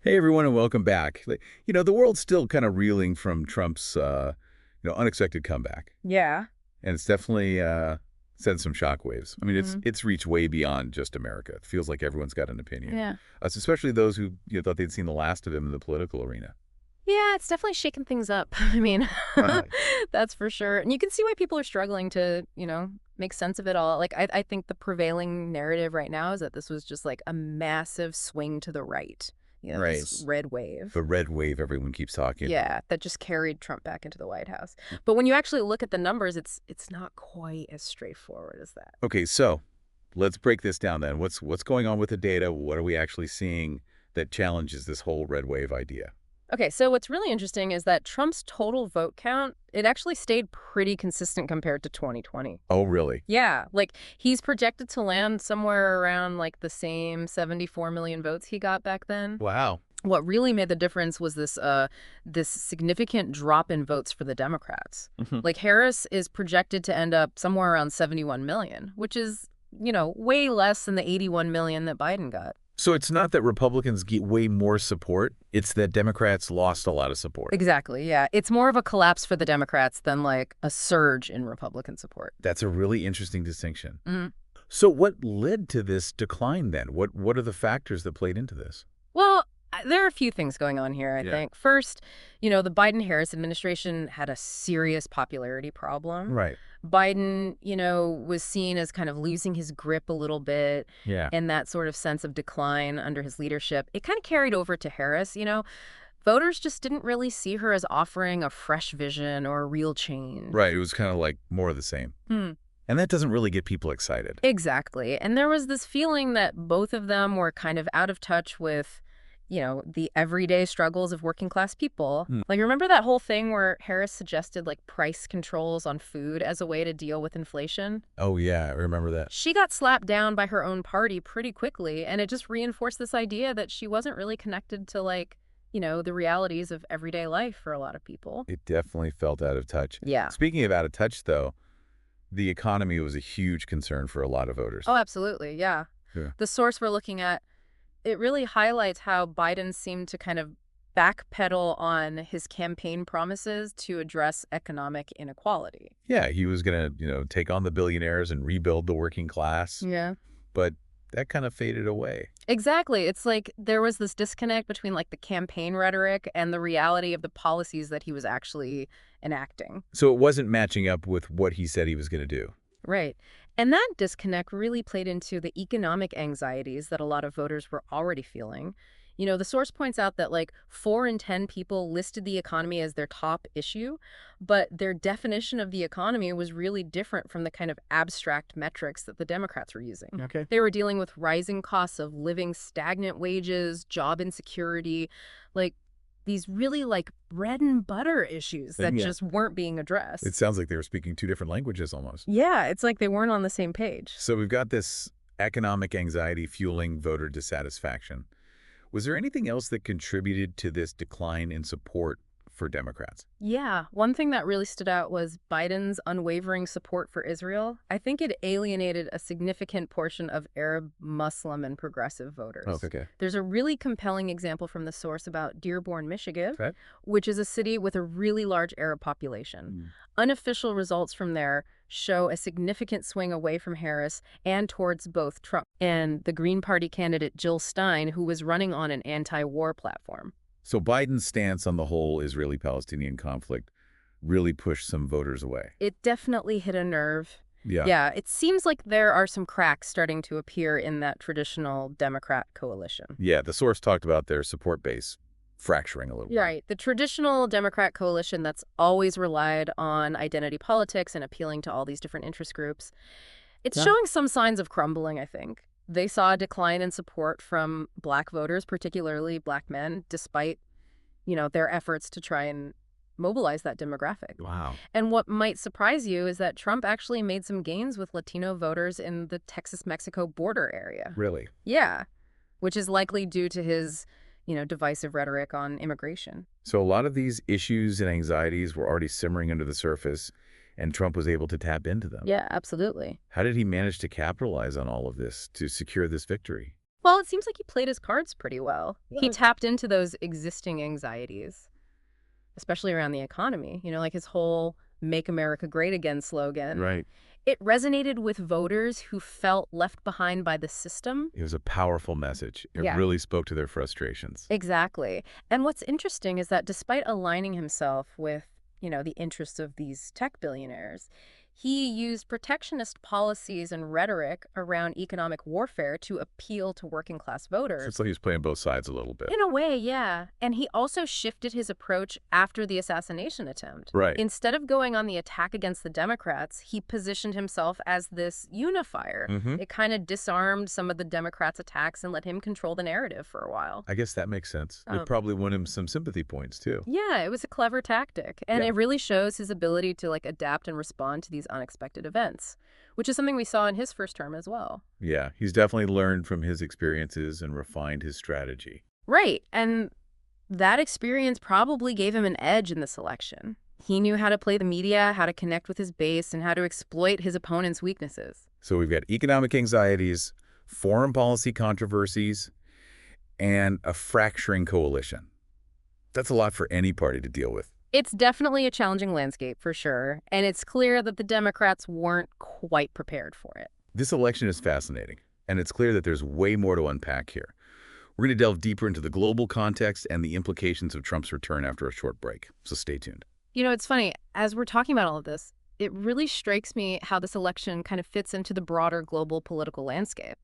Hey everyone, and welcome back. The world's still kind of reeling from Trump's, unexpected comeback, Yeah. and it's definitely sent some shockwaves. I mean, it's Mhm. it's reached way beyond just America. It feels like everyone's got an opinion, Yeah. especially those who thought they'd seen the last of him in the political arena. Yeah, it's definitely shaken things up. I mean, Right. that's for sure. And you can see why people are struggling to, make sense of it all. Like, I think the prevailing narrative right now is that this was just like a massive swing to the right. Right. This red wave. The red wave everyone keeps talking about. Yeah, that just carried Trump back into the White House. But when you actually look at the numbers, it's not quite as straightforward as that. Okay, so let's break this down then. What's going on with the data? What are we actually seeing that challenges this whole red wave idea? Okay, so what's really interesting is that Trump's total vote count, it actually stayed pretty consistent compared to 2020. Oh, really? Yeah, like he's projected to land somewhere around like the same 74 million votes he got back then. Wow. What really made the difference was this significant drop in votes for the Democrats. Like Harris is projected to end up somewhere around 71 million, which is, way less than the 81 million that Biden got. So it's not that Republicans get way more support, it's that Democrats lost a lot of support. Exactly, yeah. It's more of a collapse for the Democrats than like a surge in Republican support. That's a really interesting distinction. Mhm. So what led to this decline then? What are the factors that played into this? Well, there are a few things going on here, I Yeah. think. First, the Biden-Harris administration had a serious popularity problem. Right. Biden, was seen as kind of losing his grip a little bit, Yeah. and that sort of sense of decline under his leadership. It kind of carried over to Harris. Voters just didn't really see her as offering a fresh vision or a real change. Right. It was kind of like more of the same. Hmm. And that doesn't really get people excited. Exactly. And there was this feeling that both of them were kind of out of touch with, the everyday struggles of working class people. Hmm. Like, remember that whole thing where Harris suggested like price controls on food as a way to deal with inflation? Oh, yeah. I remember that. She got slapped down by her own party pretty quickly, and it just reinforced this idea that she wasn't really connected to like, the realities of everyday life for a lot of people. It definitely felt out of touch. Yeah. Speaking of out of touch, though, the economy was a huge concern for a lot of voters. Oh, absolutely. Yeah. Yeah. The source we're looking at, it really highlights how Biden seemed to kind of backpedal on his campaign promises to address economic inequality. Yeah, he was going to, take on the billionaires and rebuild the working class, Yeah. but that kind of faded away. Exactly. It's like there was this disconnect between like the campaign rhetoric and the reality of the policies that he was actually enacting. So it wasn't matching up with what he said he was going to do. Right. And that disconnect really played into the economic anxieties that a lot of voters were already feeling. The source points out that like 4 in 10 people listed the economy as their top issue, but their definition of the economy was really different from the kind of abstract metrics that the Democrats were using. Okay. They were dealing with rising costs of living, stagnant wages, job insecurity, like these really like bread and butter issues that Yeah. just weren't being It addressed. sounds like they were speaking two different languages almost. Yeah, it's like they weren't on the same page. So we've got this economic anxiety fueling voter dissatisfaction. Was there anything else that contributed to this decline in support for Democrats? Yeah, one thing that really stood out was Biden's unwavering support for Israel. I think it alienated a significant portion of Arab, Muslim, and progressive voters. Oh, okay. There's a really compelling example from the source about Dearborn, Michigan, Okay. which is a city with a really large Arab population. Unofficial results from there show a significant swing away from Harris and towards both Trump and the Green Party candidate Jill Stein, who was running on an anti-war platform. So Biden's stance on the whole Israeli-Palestinian conflict really pushed some voters away. It definitely hit a nerve. Yeah. Yeah, it seems like there are some cracks starting to appear in that traditional Democrat coalition. Yeah, the source talked about their support base fracturing a little bit. Right. The traditional Democrat coalition that's always relied on identity politics and appealing to all these different interest groups, it's Yeah. showing some signs of crumbling, I think. They saw a decline in support from Black voters, particularly Black men, despite, their efforts to try and mobilize that demographic. Wow. And what might surprise you is that Trump actually made some gains with Latino voters in the Texas-Mexico border area. Really? Yeah, which is likely due to his, divisive rhetoric on immigration. So a lot of these issues and anxieties were already simmering under the surface, and Trump was able to tap into them. Yeah, absolutely. How did he manage to capitalize on all of this to secure this victory? Well, it seems like he played his cards pretty well. He What? tapped into those existing anxieties, especially around the economy, like his whole Make America Great Again slogan. Right. It resonated with voters who felt left behind by the system. It was a powerful message. It Yeah, really spoke to their frustrations. exactly. And what's interesting is that despite aligning himself with, the interests of these tech billionaires, he used protectionist policies and rhetoric around economic warfare to appeal to working class So it's voters. like he was playing both sides a little bit. In a way, yeah. And he also shifted his approach after the assassination attempt. Right. Instead of going on the attack against the Democrats, he positioned himself as this unifier. Mm-hmm. It kind of disarmed some of the Democrats' attacks and let him control the narrative for a while. I guess that makes sense. It Um, probably won him some sympathy points, too. yeah, it was a clever tactic. And Yeah. it really shows his ability to adapt and respond to these unexpected events, which is something we saw in his first term as well. Yeah, he's definitely learned from his experiences and refined his strategy. Right. And that experience probably gave him an edge in this election. He knew how to play the media, how to connect with his base, and how to exploit his opponent's weaknesses. So we've got economic anxieties, foreign policy controversies, and a fracturing coalition. That's a lot for any party to deal with. It's definitely a challenging landscape for sure, and it's clear that the Democrats weren't quite prepared for it. This election is fascinating, and it's clear that there's way more to unpack here. We're going to delve deeper into the global context and the implications of Trump's return after a short break, so stay tuned. It's funny, as we're talking about all of this, it really strikes me how this election kind of fits into the broader global political landscape.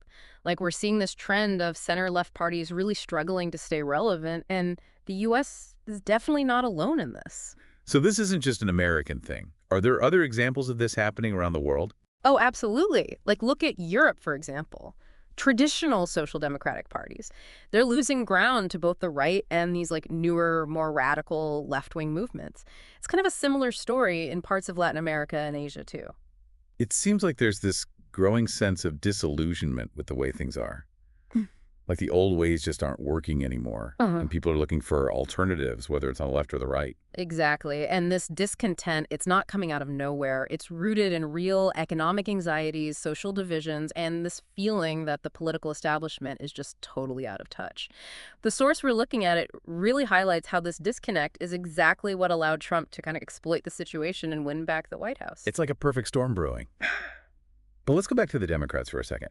Like, we're seeing this trend of center-left parties really struggling to stay relevant, and the U.S. is definitely not alone in this. So this isn't just an American thing. Are there other examples of this happening around the world? Oh, absolutely. Like, look at Europe, for example. Traditional social democratic parties, they're losing ground to both the right and these newer, more radical left-wing movements. It's kind of a similar story in parts of Latin America and Asia, too. It seems like there's this growing sense of disillusionment with the way things are. Like the old ways just aren't working anymore, Uh-huh. and people are looking for alternatives, whether it's on the left or the right. Exactly. And this discontent, it's not coming out of nowhere. It's rooted in real economic anxieties, social divisions, and this feeling that the political establishment is just totally out of touch. The source we're looking at, it really highlights how this disconnect is exactly what allowed Trump to kind of exploit the situation and win back the White House. It's like a perfect storm brewing. But let's go back to the Democrats for a second.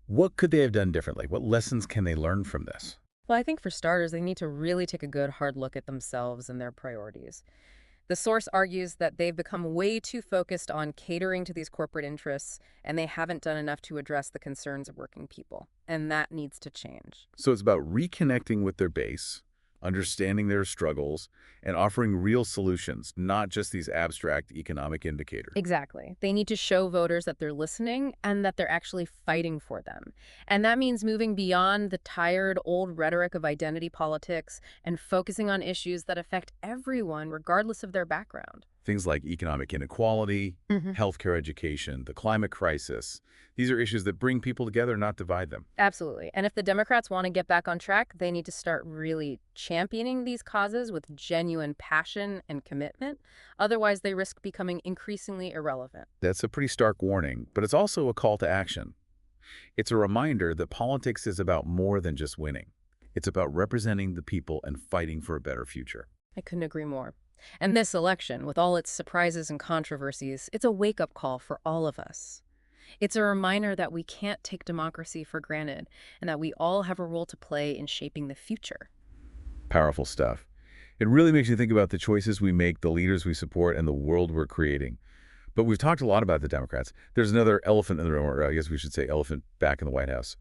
What could they have done differently? What lessons can they learn from this? Well, I think for starters, they need to really take a good hard look at themselves and their priorities. The source argues that they've become way too focused on catering to these corporate interests, and they haven't done enough to address the concerns of working people. And that needs to change. So it's about reconnecting with their base, understanding their struggles, and offering real solutions, not just these abstract economic indicators. Exactly. They need to show voters that they're listening and that they're actually fighting for them. And that means moving beyond the tired old rhetoric of identity politics and focusing on issues that affect everyone, regardless of their background. Things like economic inequality, healthcare education, the climate crisis. These are issues that bring people together, not divide them. Absolutely. And if the Democrats want to get back on track, they need to start really championing these causes with genuine passion and commitment. Otherwise, they risk becoming increasingly irrelevant. That's a pretty stark warning, but it's also a call to action. It's a reminder that politics is about more than just winning. It's about representing the people and fighting for a better future. I couldn't agree more. And this election, with all its surprises and controversies, it's a wake-up call for all of us. It's a reminder that we can't take democracy for granted and that we all have a role to play in shaping the future. Powerful stuff. It really makes you think about the choices we make, the leaders we support, and the world we're creating. But we've talked a lot about the Democrats. There's another elephant in the room, or I guess we should say elephant back in the White House.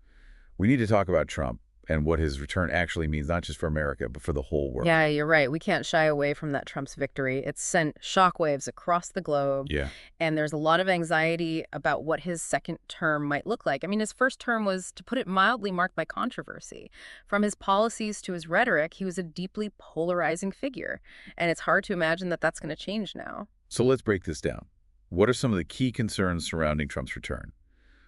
We need to talk about Trump and what his return actually means, not just for America, but for the whole world. Yeah, you're right. We can't shy away from that Trump's victory. It's sent shockwaves across the globe. Yeah. And there's a lot of anxiety about what his second term might look like. I mean, his first term was, to put it mildly, marked by controversy. From his policies to his rhetoric, he was a deeply polarizing figure. And it's hard to imagine that that's going to change now. So let's break this down. What are some of the key concerns surrounding Trump's return?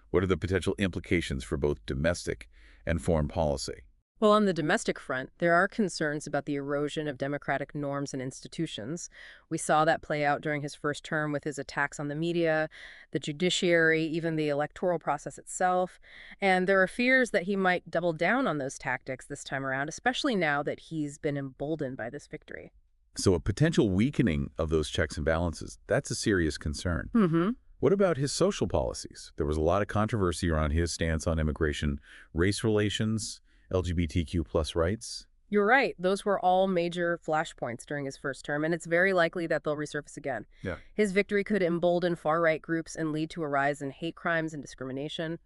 What are the potential implications for both domestic and foreign policy? Well, on the domestic front, there are concerns about the erosion of democratic norms and institutions. We saw that play out during his first term with his attacks on the media, the judiciary, even the electoral process itself. And there are fears that he might double down on those tactics this time around, especially now that he's been emboldened by this victory. So a potential weakening of those checks and balances, that's a serious concern. Mm-hmm. What about his social policies? There was a lot of controversy around his stance on immigration, race relations, LGBTQ plus rights. You're right. Those were all major flashpoints during his first term, and it's very likely that they'll resurface again. Yeah. His victory could embolden far-right groups and lead to a rise in hate crimes and discrimination.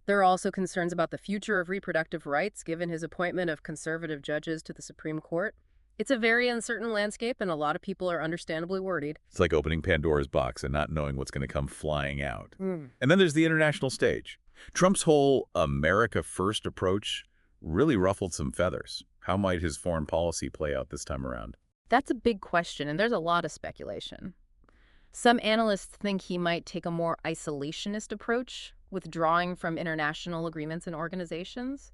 There are also concerns about the future of reproductive rights given his appointment of conservative judges to the Supreme Court. It's a very uncertain landscape, and a lot of people are understandably worried. It's like opening Pandora's box and not knowing what's going to come flying out. Mm. And then there's the international stage. Trump's whole America First approach really ruffled some feathers. How might his foreign policy play out this time around? That's a big question, and there's a lot of speculation. Some analysts think he might take a more isolationist approach, withdrawing from international agreements and organizations.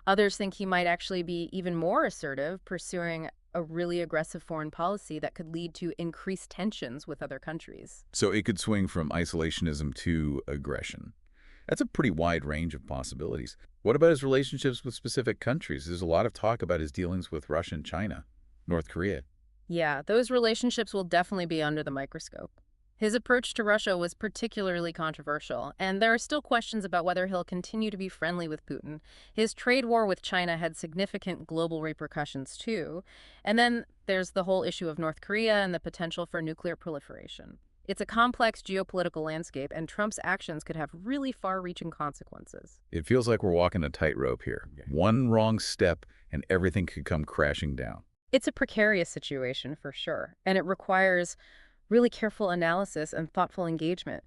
Others think he might actually be even more assertive, pursuing a really aggressive foreign policy that could lead to increased tensions with other countries. So it could swing from isolationism to aggression. That's a pretty wide range of possibilities. What about his relationships with specific countries? There's a lot of talk about his dealings with Russia and China, North Korea. Yeah, those relationships will definitely be under the microscope. His approach to Russia was particularly controversial, and there are still questions about whether he'll continue to be friendly with Putin. His trade war with China had significant global repercussions, too. And then there's the whole issue of North Korea and the potential for nuclear proliferation. It's a complex geopolitical landscape, and Trump's actions could have really far-reaching consequences. It feels like we're walking a tightrope here. One wrong step and everything could come crashing down. It's a precarious situation, for sure, and it requires really careful analysis and thoughtful engagement.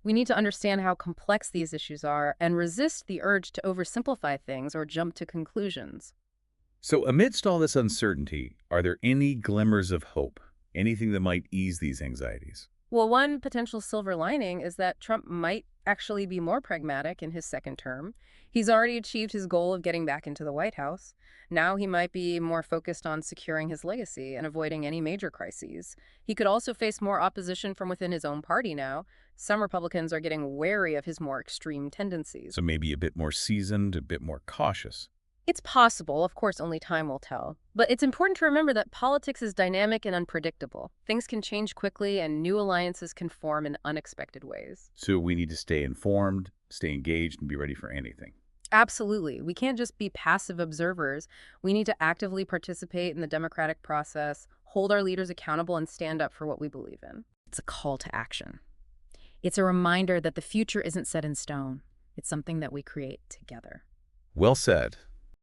We need to understand how complex these issues are and resist the urge to oversimplify things or jump to conclusions. So amidst all this uncertainty, are there any glimmers of hope? Anything that might ease these anxieties? Well, one potential silver lining is that Trump might actually be more pragmatic in his second term. He's already achieved his goal of getting back into the White House. Now he might be more focused on securing his legacy and avoiding any major crises. He could also face more opposition from within his own party now. Some Republicans are getting wary of his more extreme tendencies. So maybe a bit more seasoned, a bit more cautious. It's possible, of course, only time will tell. But it's important to remember that politics is dynamic and unpredictable. Things can change quickly and new alliances can form in unexpected ways. So we need to stay informed, stay engaged, and be ready for anything. Absolutely. We can't just be passive observers. We need to actively participate in the democratic process, hold our leaders accountable, and stand up for what we believe in. It's a call to action. It's a reminder that the future isn't set in stone. It's something that we create together. Well said.